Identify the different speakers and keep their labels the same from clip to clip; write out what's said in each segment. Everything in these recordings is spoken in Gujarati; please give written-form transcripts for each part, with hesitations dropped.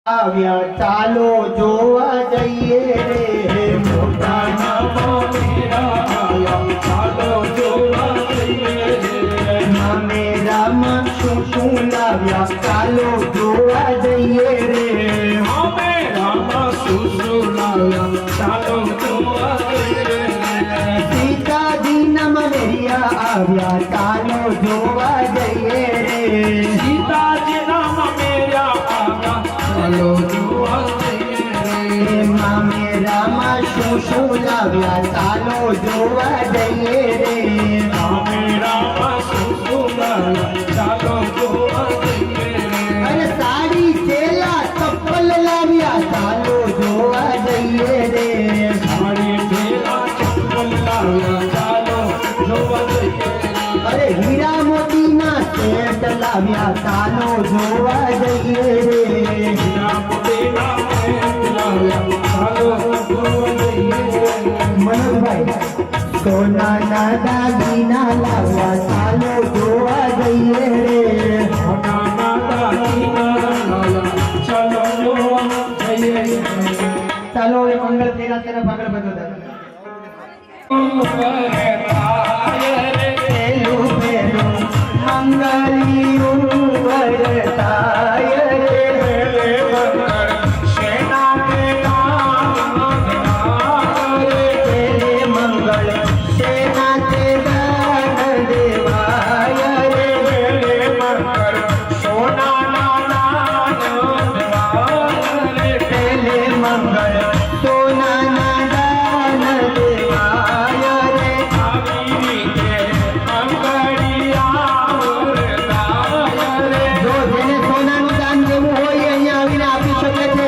Speaker 1: આવ્યા ચાલો જોવા જઈએ રે મોટા
Speaker 2: નામા મેરા આવ્યા ચાલો જોવા જઈએ રે
Speaker 1: મામેરામાં શું લાવ્યા ચાલો જોવા જઈએ રે
Speaker 2: મામેરામાં શું લાવ્યા ચાલો જોવા જઈએ રે
Speaker 1: સીતાજીના મામેરિયા આવ્યા ચાલો જોવા જઈએ રે
Speaker 2: સીતાજીના મામેરા આવ્યા ચાલો જોવા જઈએ રે
Speaker 1: મામેરામાં શું લાવ્યા ચાલો જોવા જઈએ રે
Speaker 2: મામેરામાં શું લાવ્યા ચાલો જોવા જઈએ રે
Speaker 1: અને સાડી ચેલા ચપ્પલ લાવ્યા ચાલો જોવા જઈએ રે
Speaker 2: સાડી પેલા ચપ્પલ લાવ્યા ચાલો જોવા જઈએ રે
Speaker 1: અરે હીરા મોતીના સેટ લાવ્યા ચાલો જોવા જઈએ રે મનોજભાઈ સોનાના દાગીના લાવ્યા ચાલો જોવા જઈએ રે ચાલો હવે મંગળ ફેરા તરફ આગળ વધો પેલું પેલું મંગળિયું વરતાય રે પેલે મંગળ સેના તે દાન દેવાય રે પેલે મંગળ સોનાના દાન દેવાય રે જો જેને સોનાનું દાન દેવું હોય એ અહીંયા આવીને આપી શકે છે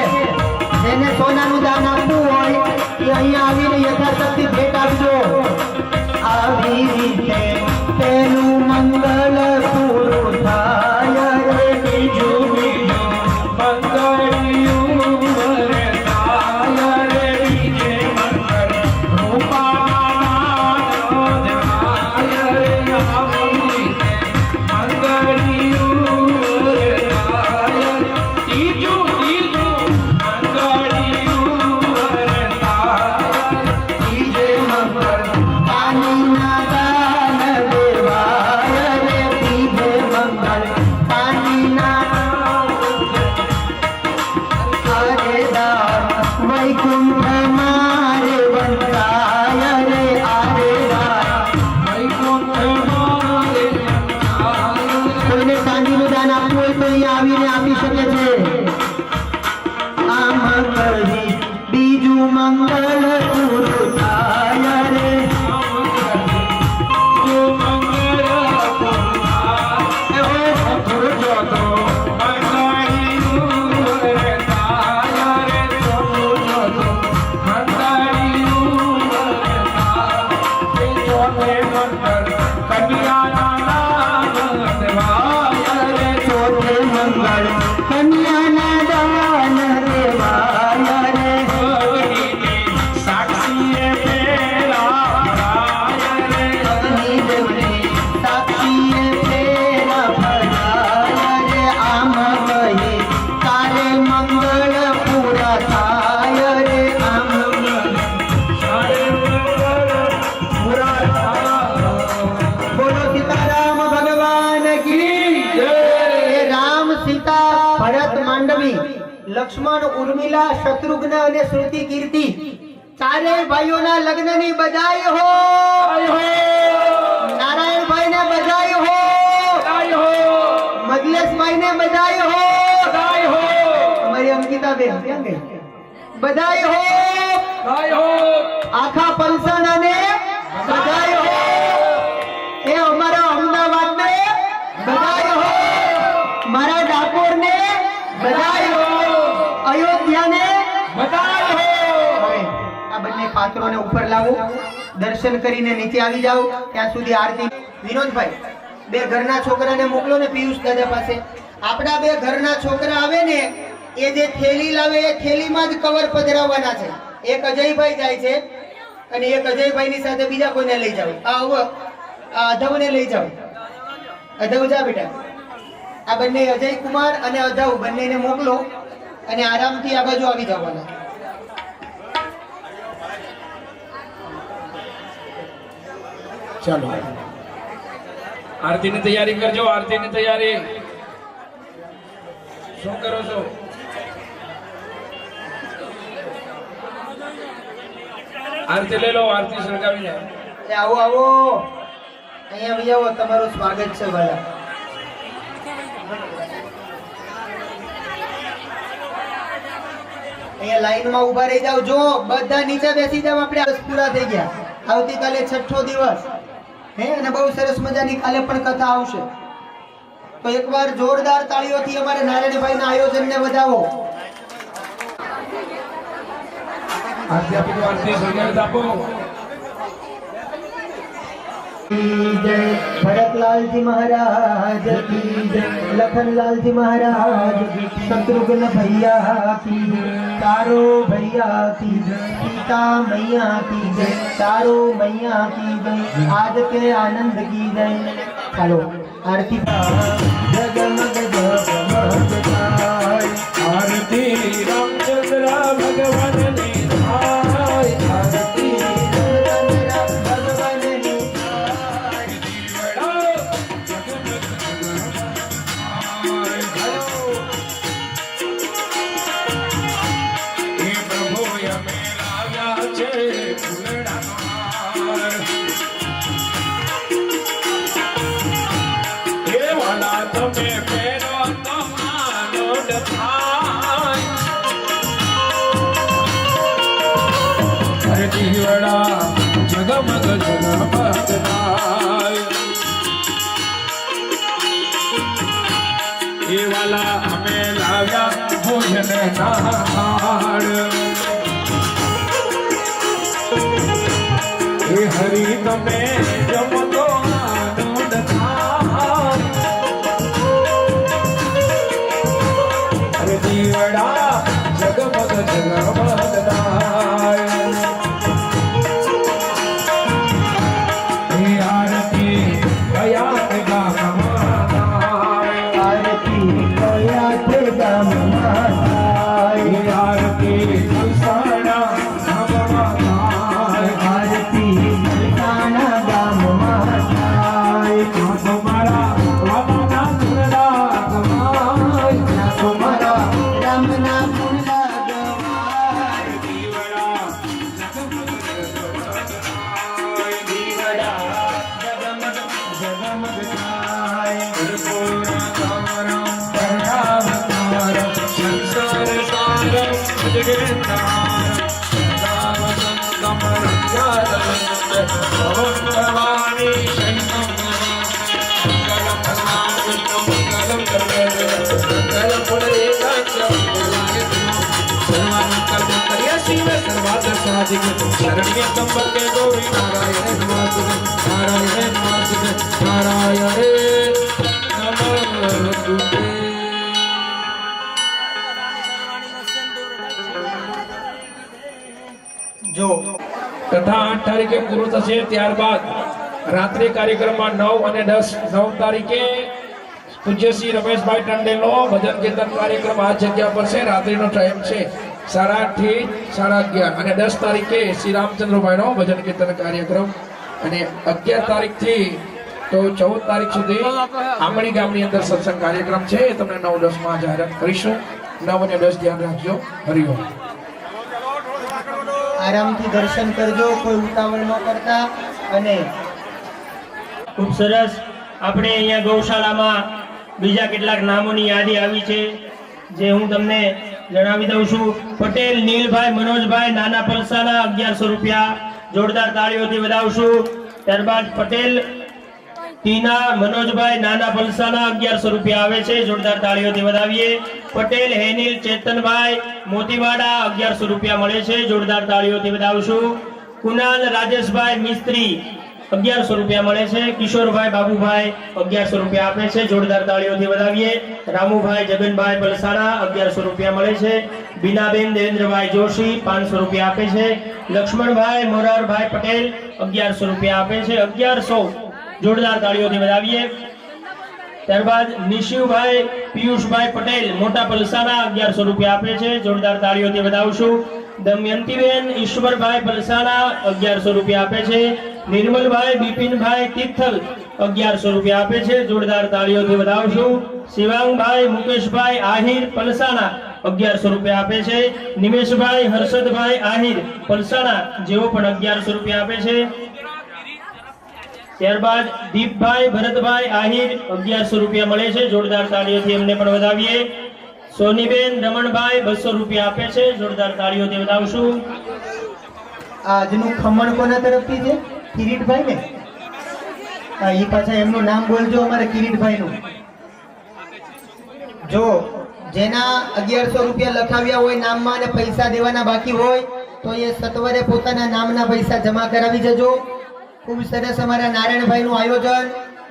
Speaker 1: જેને સોનાનું દાન આપવું હોય એ અહીંયા આવીને યથાશક્તિ ભેટ આપજો આવી રીતે તેનું મંગળ પૂરું થાય રે બીજું ત્રીજે મંગળ પાણીના દાન દેવાય રે ત્રીજે મંગળ પાણીના અરે દાન વૈકુંઠ મારે વંચાય રે આરે દાન કોઈને ચાંદીનું દાન આપવું હોય તો અહીંયા આવીને આપી શકે છે આ મંગળથી બીજું મંગળ પૂરું થાય રે ચોથે મંગળ કન્યાના દાન દેવાય રે અગ્નિ દેવની સાક્ષીએ ફેરા ફરાય રે આમ કહી તારે મંગળ પૂરા થાય રે આમ બોલો સીતારામ ભગવાન કી જય રામ સીતા ભરત માંડવી લક્ષ્મણ ઉર્મિલા શત્રુઘ્ન અને શ્રુતિ કીર્તિ ચારેય ભાઈઓના લગ્નની બધાઈ હો નારાયણભાઈ ને બધાઈ હો મજલેશભાઈ ને બધાઈ હો અમારી અંકિતાબેન ક્યાં ગઈ બધાઈ હો આખા પલસણ અને બધાઈ હો એ અમારા અમદાવાદ ને બધાઈ હો મારા ડાકોર ને બધાઈ હો અયોધ્યા ને બધાઈ હો હવે આ બંને પાત્રોને ઉપર લાવો દર્શન કરીને નીચે આવી જાઓ ત્યાં સુધી આરતી વિનોદભાઈ બે ઘરના છોકરાને મોકલો ને પિયુષ દાદા પાસે આપણા બે ઘરના છોકરા આવે ને એ જે થેલી લાવે એ થેલીમાં જ કવર પધરાવવાના છે એક અજયભાઈ જાય છે અને એક અજયભાઈની સાથે બીજા કોઈને લઈ જાઓ આ અધવને લઈ જાઓ અધવ જા બેટા આ બંને અજય કુમાર અને અધવ બંનેને મોકલો અને આરામથી આ બાજુ આવી જવાના.
Speaker 2: ચાલો આરતીની તૈયારી કરજો. આરતીની તૈયારી શું કરો છો? આરતી લઈ લો. આરતી સળગાવીને
Speaker 1: આવો આવો, અહીંયા આવી આવો, તમારું સ્વાગત છે ભલા. અહીંયા લાઈનમાં ઊભા રહી જાવ. જો બધા નીચે બેસી જાવ. આપણે દિવસ પૂરા થઈ ગયા. આવતીકાલે 6થો દિવસ હે, અને બહુ સરસ મજાની કાલે પણ કથા આવશે. તો એકવાર જોરદાર તાળીઓથી અમારે નારાયણભાઈના આયોજનને વધાવો.
Speaker 2: આરતી આપી દો. આરતી સળગાવી આપો.
Speaker 1: जय भरतलाल जी महाराज की जय, लखनलाल जी महाराज की, शत्रुघ्न भैया की जय, तारो भैया की जय, सीता मैया की जय, तारो मैया की जय, आज के आनंद की जय. चलो आरती जगमग जगमग થાય.
Speaker 2: આરતી રામચંદ્ર ભગવાનની થાય.
Speaker 1: આરતી જગમગ ભગવાનની.
Speaker 2: જગમગ જગમગ થાય. એ વાલા અમે લાવ્યા ભોજન નાળ. એ હરી તમે જમતો આનંદ થાય. અરે દીવડા જગમગ જગમગ થાય. આરતી કયા તે ગામમાં થાય.
Speaker 1: આરતી કયા તે ગામમાં થાય.
Speaker 2: આરતી કલસાણા ગામમાં થાય.
Speaker 1: આરતી મલકાના ગામમાં થાય.
Speaker 2: તમારા રામના ગુણડા ગવાય.
Speaker 1: તમારા રામના ગુણડા ગવાય.
Speaker 2: દીવડા જગમગ
Speaker 1: જગમગ થાય.
Speaker 2: કર્પૂરા તારમ કરુણાવતારમ સંસાર સારમ ભજગેન્દ્રારમ સદાવસંતમ રક્ષાદવંત ભવન્તવાણી શૈનમ મંગલમ પરમાવિષ્ણુ મંગલમ મંગલમ પુનરેકાક્ષમ સર્વાનંતમ કર્યા શિવ સર્વાદ સાધિક શરણ્ય ત્રંબકે ગૌરી નારાયણ નમસ્તે નારાયણ નમસ્તે નારાયણ નમસ્તે.
Speaker 1: જો
Speaker 2: કથા 8 તારીખે પૂરો થશે. ત્યારબાદ રાત્રે કાર્યક્રમમાં 9 અને 10 9 તારીખે પૂજ્ય શ્રી રમેશભાઈ ટંડેલનો ભજન કીર્તન કાર્યક્રમ આ જગ્યા પર છે. રાત્રિનો ટાઈમ છે 8:30 થી 11:30 અને 10 તારીખે શ્રી રામચંદ્રભાઈનો ભજન કીર્તન કાર્યક્રમ અને 11 તારીખથી તો 14 તારીખ સુધી આમણી ગામની અંદર સત્સંગ કાર્યક્રમ છે. એ તમને 9-10 માં જાહેરાત કરીશું. 9 અને 10 ધ્યાન રાખજો. હરિઓમ.
Speaker 1: આરામથી દર્શન કરજો, કોઈ ઉતાવળ ન કરતા. અને
Speaker 3: ખૂબ સરસ. આપણે અહીંયા ગૌશાળામાં બીજા કેટલાક નામોની યાદી આવી છે, જે હું તમને જણાવી દઉં છું. પટેલ નીલભાઈ મનોજભાઈ નાના પલસાના 1100 રૂપિયા. જોરદાર તાળીઓથી વધાવશું. ત્યારબાદ પટેલ ટીના મનોજભાઈ નાના પલસાના 1100 રૂપિયા આવે છે. જોરદાર તાળીઓથી વધાવીએ. પટેલ હેનિલ ચેતનભાઈ મોતીવાડા 1100 રૂપિયા મળે છે. જોરદાર તાળીઓથી વધાવશું. કુનાલ રાજેશભાઈ મિસ્ત્રી 1100 રૂપિયા મળે છે. કિશોરભાઈ બાબુભાઈ 1100 રૂપિયા આપે છે. જોરદાર તાળીઓથી વધાવીએ. રામુભાઈ જગનભાઈ પલસાણા 1100 રૂપિયા મળે છે. બીનાબેન દેવેન્દ્રભાઈ જોશી 500 રૂપિયા આપે છે. લક્ષ્મણભાઈ મોરારભાઈ પટેલ 1100 રૂપિયા આપે છે. 1100. જોરદાર તાળીઓથી વધાવીએ. ત્યારબાદ નિશિવભાઈ પિયુષભાઈ પટેલ મોટા પલસાણા 1100 રૂપિયા આપે છે, જોરદાર તાળીઓથી વધાવશું. દમયંતીબેન ઈશ્વરભાઈ પલસાણા 1100 રૂપિયા આપે છે. નિર્મલભાઈ બિપિનભાઈ તિથલ 1100 રૂપિયા આપે છે, જોરદાર તાળીઓથી વધાવશું. શિવાંગભાઈ મુકેશભાઈ આહિર પલસાણા 1100 રૂપિયા આપે છે. નિમેશભાઈ હર્ષદભાઈ આહિર પલસાણા જેઓ પણ 1100 રૂપિયા આપે છે. ત્યારબાદ દીપભાઈ ભરતભાઈ આહિર 1100 રૂપિયા મળે છે, જોરદાર તાળીઓથી એમને પણ વધાવીએ. સોનીબેન રમણભાઈ 200 રૂપિયા આપે છે, જોરદાર તાળીઓથી વધાવશું.
Speaker 1: આજનું ખમણ કોના તરફથી છે? કિરીટભાઈ ને? હા, ઈ પાછા એમનું નામ બોલજો, અમારે કિરીટભાઈનું. જો જેના 1100 રૂપિયા લખાવ્યા હોય નામમાં અને પૈસા દેવાના બાકી હોય તો એ સત્વરે પોતાના નામના પૈસા જમા કરાવી જજો. ખૂબ સરસ અમારા નારાયણભાઈનું આયોજન.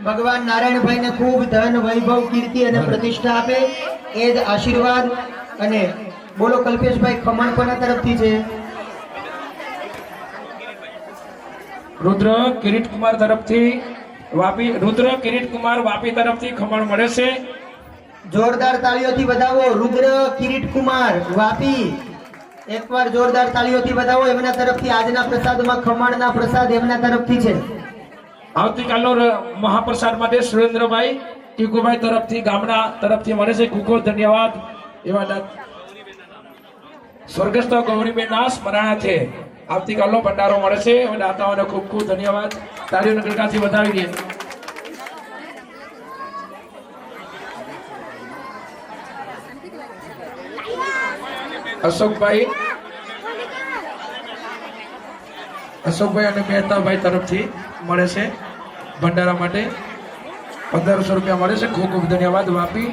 Speaker 1: ભગવાન નારાયણભાઈને ખૂબ ધન વૈભવ કીર્તિ અને પ્રતિષ્ઠા આપે એ જ આશીર્વાદ. અને બોલો કલ્પેશભાઈ, ખમણ કોના તરફથી છે?
Speaker 2: રુદ્ર કિરીટ કુમાર તરફથી વાપી, રુદ્ર કિરીટ કુમાર વાપી તરફથી ખમણ મળે છે.
Speaker 1: જોરદાર તાળીઓથી વધાવો. રુદ્ર કિરીટ કુમાર વાપી, એકવાર જોરદાર તાળીઓથી વધાવો. એમના તરફથી આજના પ્રસાદમાં ખમણના પ્રસાદ એમના તરફથી છે.
Speaker 2: આવતીકાલનો મહાપ્રસાદ માટે સુરેન્દ્રભાઈ ટીકુભાઈ તરફથી ગામના તરફથી મળે છે. ખૂબ ખૂબ ધન્યવાદ. એવા સ્વર્ગસ્થ ગૌરીબેન ના સ્મરણાર્થે આવતીકાલનો ભંડારો મળે છે. અને દાતાઓને ખૂબ ખૂબ ધન્યવાદ. તાળીઓના ગણકાથી વધાવી દઈએ. અશોકભાઈ અને મહેતાભાઈ તરફથી મળે છે ભંડારા માટે 1500 રૂપિયા મળે છે. ખૂબ ખૂબ ધન્યવાદ. વાપી